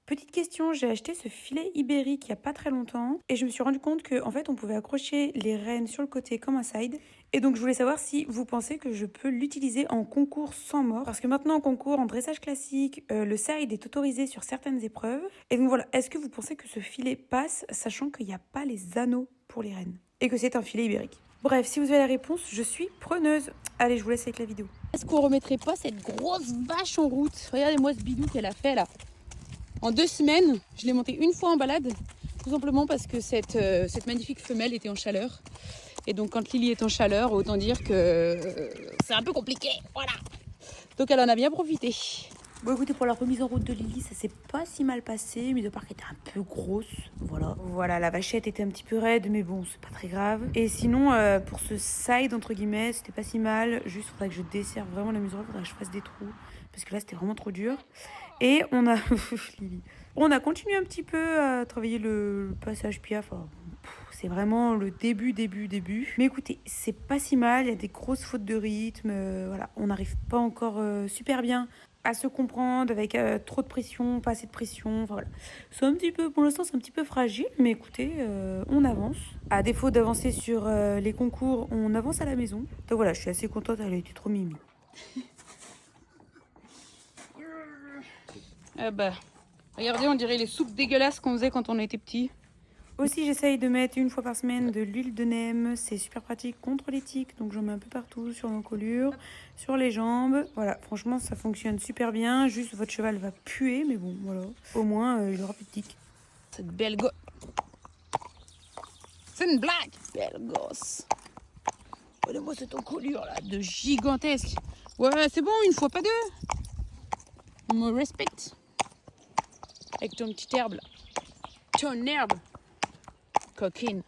Petite question, j'ai acheté ce filet ibérique il n'y a pas très longtemps et je me suis rendu compte qu'en fait on pouvait accrocher les rênes sur le côté comme un side. Et donc je voulais savoir si vous pensez que je peux l'utiliser en concours sans mort. Parce que maintenant en concours, en dressage classique, le side est autorisé sur certaines épreuves. Et donc voilà, est-ce que vous pensez que ce filet passe, sachant qu'il n'y a pas les anneaux pour les rênes et que c'est un filet ibérique? Bref, si vous avez la réponse, je suis preneuse. Allez, je vous laisse avec la vidéo. Est-ce qu'on remettrait pas cette grosse vache en route? Regardez-moi ce bidou qu'elle a fait là. En 2 semaines, je l'ai montée une fois en balade, tout simplement parce que cette magnifique femelle était en chaleur. Et donc quand Lily est en chaleur, autant dire que c'est un peu compliqué, voilà. Donc elle en a bien profité. Bon écoutez, pour la remise en route de Lily, ça s'est pas si mal passé, mais de part qu'elle était un peu grosse, voilà, la vachette était un petit peu raide, mais bon, c'est pas très grave. Et sinon, pour ce side, entre guillemets, c'était pas si mal, juste faudrait que je desserre vraiment la muserolle, faudrait que je fasse des trous, parce que là c'était vraiment trop dur. Et on a, Lily, on a continué un petit peu à travailler le passage Piaf, enfin, c'est vraiment le début. Mais écoutez, c'est pas si mal, il y a des grosses fautes de rythme, voilà, on n'arrive pas encore super bien à se comprendre avec trop de pression, pas assez de pression, enfin voilà. C'est un petit peu, pour l'instant c'est un petit peu fragile, mais écoutez, on avance. À défaut d'avancer sur les concours, on avance à la maison. Donc voilà, je suis assez contente, elle a été trop mimi. Ah bah, regardez, on dirait les soupes dégueulasses qu'on faisait quand on était petits. Aussi, j'essaye de mettre une fois par semaine de l'huile de neem. C'est super pratique contre les tiques. Donc, j'en mets un peu partout, sur l'encolure, sur les jambes. Voilà, franchement, ça fonctionne super bien. Juste, votre cheval va puer. Mais bon, voilà. Au moins, il aura plus de tiques. Cette belle gosse. C'est une blague. Belle gosse. Regardez-moi cette encolure là, de gigantesque. Ouais, c'est bon, une fois pas deux. On me respecte. Avec ton petit herbe là. Ton herbe. Coquine.